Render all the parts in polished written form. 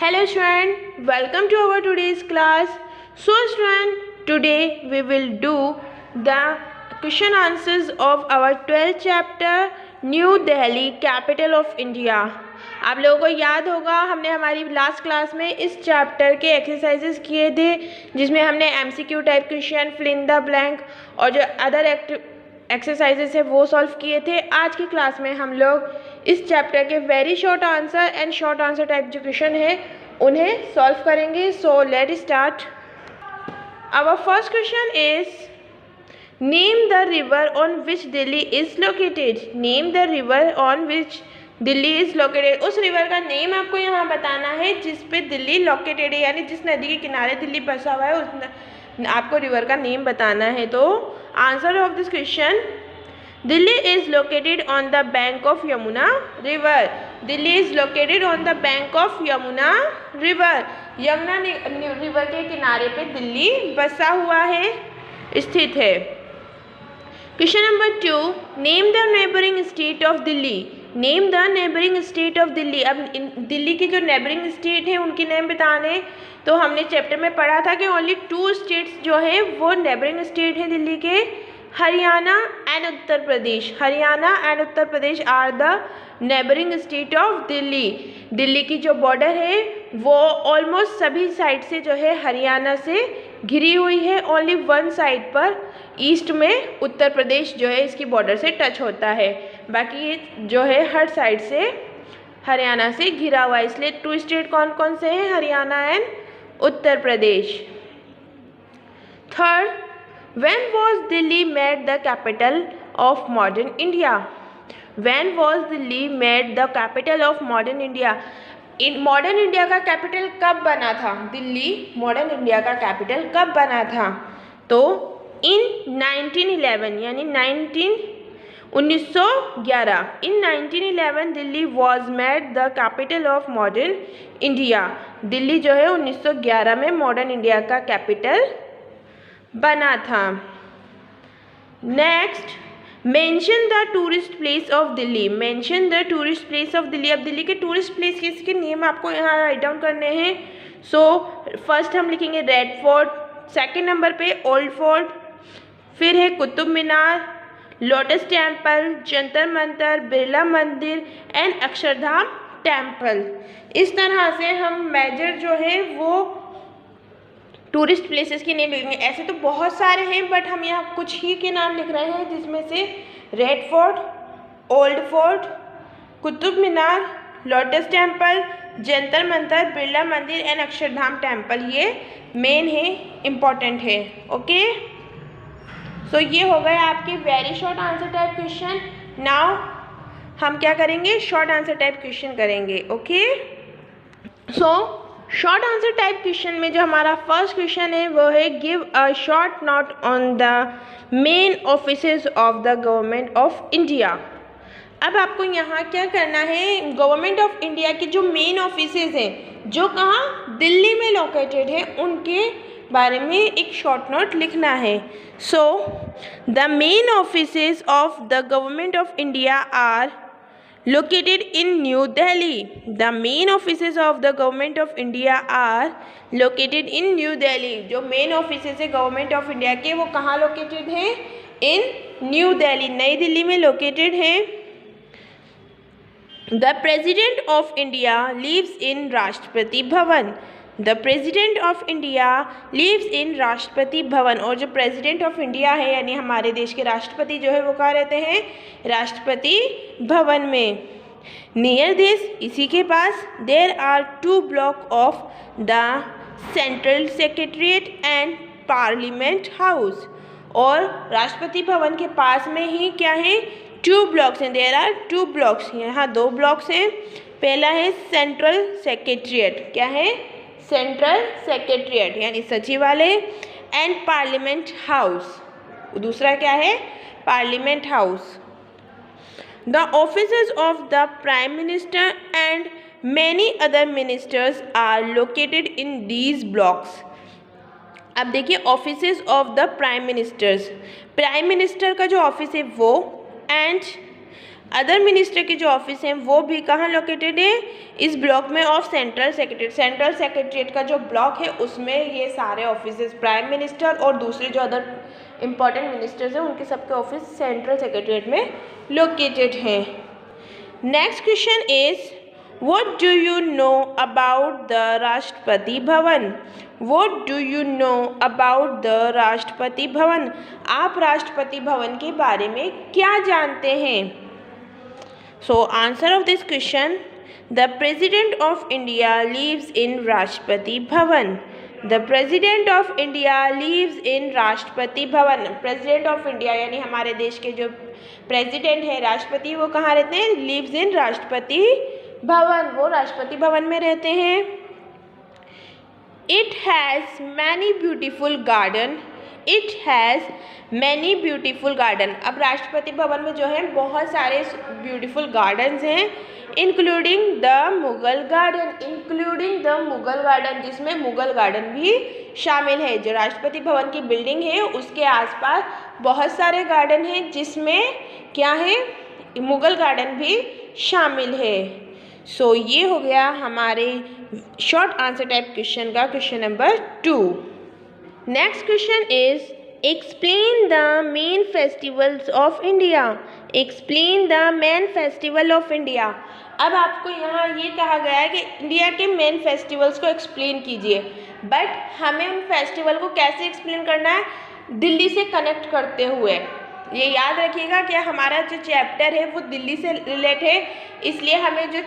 Hello student, welcome to our today's class. So student, today we will do the question answers of our 12th chapter New Delhi, capital of India. आप लोगों को याद होगा हमने हमारी last class में इस चैप्टर के एक्सरसाइजेस किए थे जिसमें हमने MCQ type question, fill in the blank और जो अदर एक्सरसाइजेस है वो सॉल्व किए थे। आज की क्लास में हम लोग इस चैप्टर के very short answer and short answer type जो क्वेश्चन है उन्हें सॉल्व करेंगे। So let start. Our first question is name the river on which Delhi is located. Name the river on which Delhi is located. उस river का name आपको यहाँ बताना है जिस पे दिल्ली लोकेटेड है, यानी जिस नदी के किनारे दिल्ली बसा हुआ है उस आपको रिवर का नेम बताना है। तो answer of this question, Delhi is located on the bank of Yamuna river. Delhi is located on the bank of Yamuna river. Yamuna river के किनारे पे दिल्ली बसा हुआ है, स्थित है। Question number 2, name the neighbouring state of Delhi. Name the neighbouring state of Delhi. अब दिल्ली की जो नेबरिंग स्टेट है उनकी नेम बताने। तो हमने चैप्टर में पढ़ा था कि ओनली 2 स्टेट्स जो है वो नेबरिंग स्टेट है दिल्ली के, Haryana and Uttar Pradesh. Haryana and Uttar Pradesh are the neighbouring state of Delhi. Delhi की जो बॉर्डर है वो ऑलमोस्ट सभी साइड से जो है हरियाणा से घिरी हुई है। ओनली वन साइड पर ईस्ट में उत्तर प्रदेश जो है इसकी बॉर्डर से टच होता है, बाकी ये जो है हर साइड से हरियाणा से घिरा हुआ है। इसलिए 2 स्टेट कौन कौन से हैं? Haryana and Uttar Pradesh. Third, when was Delhi made the capital of modern India? When was Delhi made the capital of modern India? In modern India का कैपिटल कब बना था? दिल्ली मॉडर्न इंडिया का कैपिटल कब बना था? तो इन 1911 यानी 1911 इन 1911 Delhi was made the capital of modern India. Delhi जो है 1911 में मॉडर्न इंडिया का कैपिटल बना था। Next, mention the tourist place of Delhi. Mention the tourist place of Delhi. अब दिल्ली के टूरिस्ट प्लेस के नेम आपको यहाँ राइट डाउन करने हैं। सो फर्स्ट हम लिखेंगे रेड फोर्ट, सेकंड नंबर पे ओल्ड फोर्ट, फिर है Qutub Minar, Lotus Temple, Jantar Mantar, Birla Mandir and Akshardham temple. इस तरह से हम मेजर जो है वो टूरिस्ट प्लेसेस के नेम लिखेंगे। ऐसे तो बहुत सारे हैं बट हम यहाँ कुछ ही के नाम लिख रहे हैं, जिसमें से Red Fort, Old Fort, Qutub Minar, Lotus Temple, Jantar Mantar, Birla Mandir and Akshardham Temple ये मेन है, इम्पॉर्टेंट है। ओके, सो ये हो गए आपके very short answer type question. Now हम क्या करेंगे? शॉर्ट आंसर टाइप क्वेश्चन करेंगे। Okay, so short answer type question में जो हमारा फर्स्ट क्वेश्चन है वो है give a short note on the main offices of the government of India. अब आपको यहाँ क्या करना है? गवर्नमेंट ऑफ इंडिया के जो मेन ऑफिसेज हैं जो कहाँ दिल्ली में लोकेटेड है उनके बारे में एक शॉर्ट नोट लिखना है। So the main offices of the government of India are located in New Delhi. The main offices of the government of India are located in New Delhi. जो main offices है government of India के वो कहाँ located हैं? In New Delhi, नई दिल्ली में located हैं। The President of India lives in Rashtrapati Bhavan. The President of India lives in Rashtrapati Bhavan. और जो President of India है यानी हमारे देश के राष्ट्रपति जो है वो कहाँ रहते हैं? राष्ट्रपति भवन में। नियर दिस, इसी के पास, there are 2 block of the central secretariat and parliament house. और राष्ट्रपति भवन के पास में ही क्या है? 2 ब्लॉक्स हैं। There are 2 blocks. यहाँ 2 ब्लॉक्स हैं। पहला है सेंट्रल सेक्रेटरीट। क्या है? सेंट्रल सेक्रेटरीट यानी सचिवालय, एंड पार्लियामेंट हाउस। दूसरा क्या है? Parliament house. The offices of the prime minister and many other ministers are located in these blocks. अब देखिए offices of the prime ministers, prime minister का जो ऑफिस है वो, एंड अदर मिनिस्टर के जो ऑफिस हैं वो भी कहाँ लोकेटेड है, इस ब्लॉक में of central secretariat. Central secretariat का जो ब्लॉक है उसमें ये सारे ऑफिस, प्राइम मिनिस्टर और दूसरे जो अदर इम्पॉर्टेंट मिनिस्टर्स हैं उनके सबके ऑफिस सेंट्रल सेक्रेटरीट में लोकेटेड हैं। Next question is what do you know about the Rashtrapati Bhavan. What do you know about the Rashtrapati Bhavan, आप राष्ट्रपति भवन के बारे में क्या जानते हैं। So answer of this question, the President of India lives in Rashtrapati Bhavan. The President of India lives in Rashtrapati Bhavan. President of India यानी हमारे देश के जो प्रेसिडेंट है, राष्ट्रपति, वो कहाँ रहते हैं, lives in राष्ट्रपति भवन, वो राष्ट्रपति भवन में रहते हैं। It has many beautiful garden. It has many beautiful garden. अब राष्ट्रपति भवन में जो है बहुत सारे ब्यूटीफुल गार्डन्स हैं, including the Mughal garden, including the Mughal garden, जिसमें मुगल गार्डन भी शामिल है। जो राष्ट्रपति भवन की बिल्डिंग है उसके आसपास बहुत सारे गार्डन हैं जिसमें क्या है, मुगल गार्डन भी शामिल है। सो ये हो गया हमारे शॉर्ट आंसर टाइप क्वेश्चन का question number 2। Next question is explain the main festivals of India. Explain the main festival of India. अब आपको यहाँ ये कहा गया है कि इंडिया के मेन फेस्टिवल्स को एक्सप्लेन कीजिए, बट हमें उन फेस्टिवल को कैसे एक्सप्लेन करना है, दिल्ली से कनेक्ट करते हुए। ये याद रखिएगा कि हमारा जो चैप्टर है वो दिल्ली से रिलेट है, इसलिए हमें जो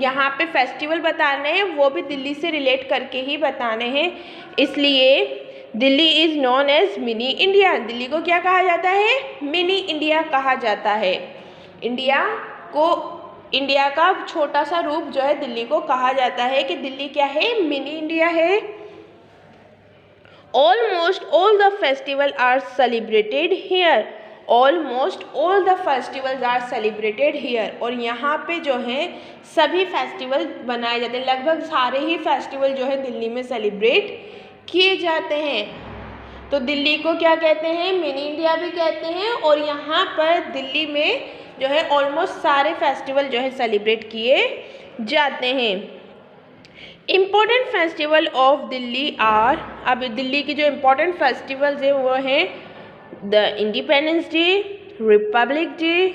यहाँ पे फेस्टिवल बताने हैं वो भी दिल्ली से रिलेट करके ही बताने हैं। इसलिए Delhi is known as mini India. Delhi को क्या कहा जाता है, मिनी इंडिया कहा जाता है। इंडिया का छोटा सा रूप जो है दिल्ली को कहा जाता है कि दिल्ली क्या है, मिनी इंडिया है। Almost all the festival are celebrated here. Almost all the festivals are celebrated here. और यहाँ पे जो है सभी फेस्टिवल बनाए जाते हैं, लगभग सारे ही फेस्टिवल जो है दिल्ली में सेलिब्रेट किए जाते हैं। तो दिल्ली को क्या कहते हैं, मिनी इंडिया भी कहते हैं। और यहाँ पर दिल्ली में जो है ऑलमोस्ट सारे फेस्टिवल जो है सेलिब्रेट किए जाते हैं। Important festival of Delhi are, अब दिल्ली की जो इम्पोर्टेंट फेस्टिवल्स हैं वो हैं the Independence Day, Republic Day,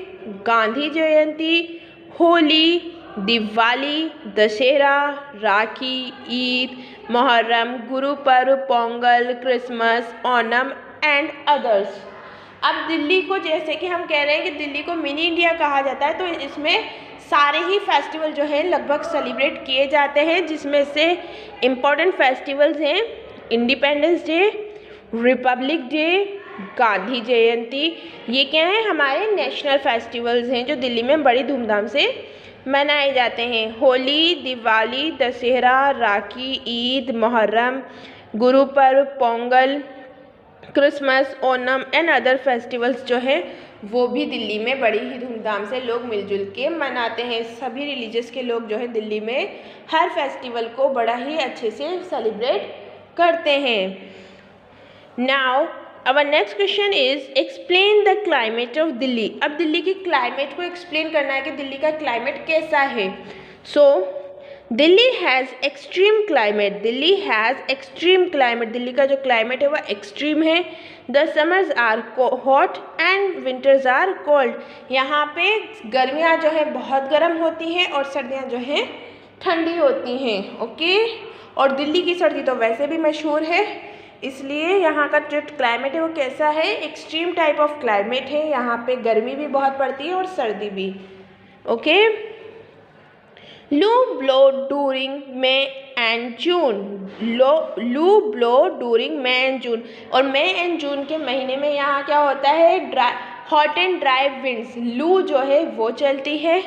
Gandhi Jayanti, Holi, Diwali, Dussehra, Rakhi, Eid, Muharram, Guru Parv, Pongal, Christmas, Onam and others. अब दिल्ली को, जैसे कि हम कह रहे हैं कि दिल्ली को मिनी इंडिया कहा जाता है, तो इसमें सारे ही फेस्टिवल जो है लगभग सेलिब्रेट किए जाते हैं, जिसमें से इम्पोर्टेंट फेस्टिवल्स हैं Independence Day, Republic Day, Gandhi Jayanti. ये क्या है, हमारे नेशनल फेस्टिवल्स हैं जो दिल्ली में बड़ी धूमधाम से मनाए जाते हैं। Holi, Diwali, Dussehra, Rakhi, Eid, Muharram, Guru Parv, Pongal, Christmas, Onam and other festivals जो है वो भी दिल्ली में बड़ी ही धूमधाम से लोग मिलजुल के मनाते हैं। सभी रिलीजियस के लोग जो है दिल्ली में हर फेस्टिवल को बड़ा ही अच्छे से सेलिब्रेट करते हैं। Now our next question is explain the climate of Delhi. अब दिल्ली की क्लाइमेट को एक्सप्लेन करना है कि दिल्ली का क्लाइमेट कैसा है। So Delhi has extreme climate. Delhi has extreme climate. Delhi का जो क्लाइमेट है वह एक्सट्रीम है। The summers are hot and winters are cold. यहाँ पे गर्मियाँ जो है बहुत गर्म होती हैं और सर्दियाँ जो हैं ठंडी होती हैं। ओके, और दिल्ली की सर्दी तो वैसे भी मशहूर है, इसलिए यहाँ का जो क्लाइमेट है वो कैसा है, एक्सट्रीम टाइप ऑफ क्लाइमेट है। यहाँ पे गर्मी भी बहुत पड़ती है और सर्दी भी। Okay, loo blow during May and June. Loo blow during May and June. और मई एंड जून के महीने में यहाँ क्या होता है, हॉट एंड ड्राई विंड्स, लू जो है वो चलती है।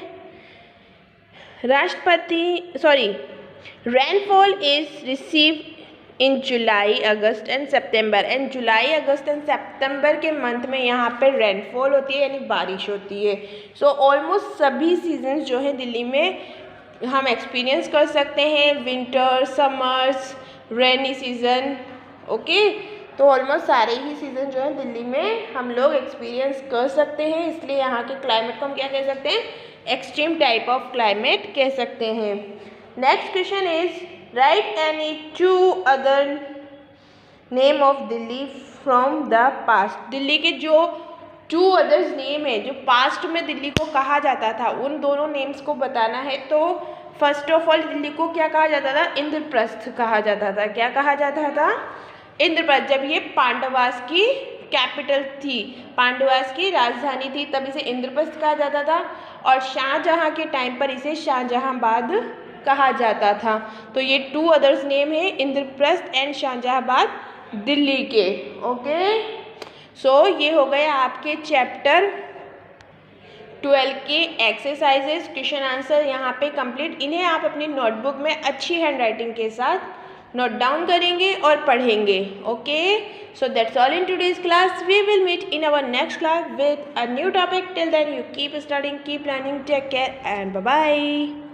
Rainfall is receive in July, August and September. And July, August and September के मंथ में यहाँ पर रेनफॉल होती है, यानी बारिश होती है। सो ऑलमोस्ट सभी सीजन्स जो है दिल्ली में हम एक्सपीरियंस कर सकते हैं, winter, summers, rainy season. Okay, तो ऑलमोस्ट सारे ही सीज़न जो है दिल्ली में हम लोग एक्सपीरियंस कर सकते हैं, इसलिए यहाँ के क्लाइमेट को हम क्या कह सकते हैं, एक्सट्रीम टाइप ऑफ क्लाइमेट कह सकते हैं। Next question is right any 2 other name of Delhi from the past. Delhi के जो 2 अदर्स नेम है जो पास्ट में दिल्ली को कहा जाता था, उन दोनों नेम्स को बताना है। तो फर्स्ट ऑफ ऑल दिल्ली को क्या कहा जाता था, इंद्रप्रस्थ कहा जाता था। क्या कहा जाता था, इंद्रप्रस्थ। जब ये पांडवास की कैपिटल थी, पांडवास की राजधानी थी, तब इसे इंद्रप्रस्थ कहा जाता था। और शाहजहाँ के टाइम पर इसे शाहजहाँबाद कहा जाता था। तो ये 2 अदर्स नेम है, इंद्रप्रस्थ एंड शाहजहाँबाद दिल्ली के। ओके, सो ये हो गया आपके चैप्टर 12 के एक्सरसाइजेस, क्वेश्चन आंसर यहाँ पे कंप्लीट। इन्हें आप अपनी नोटबुक में अच्छी हैंडराइटिंग के साथ नोट डाउन करेंगे और पढ़ेंगे। Okay, so that's all in today's class. We will meet in our next class with a new topic. Till then you keep studying, keep learning, take care and bye bye.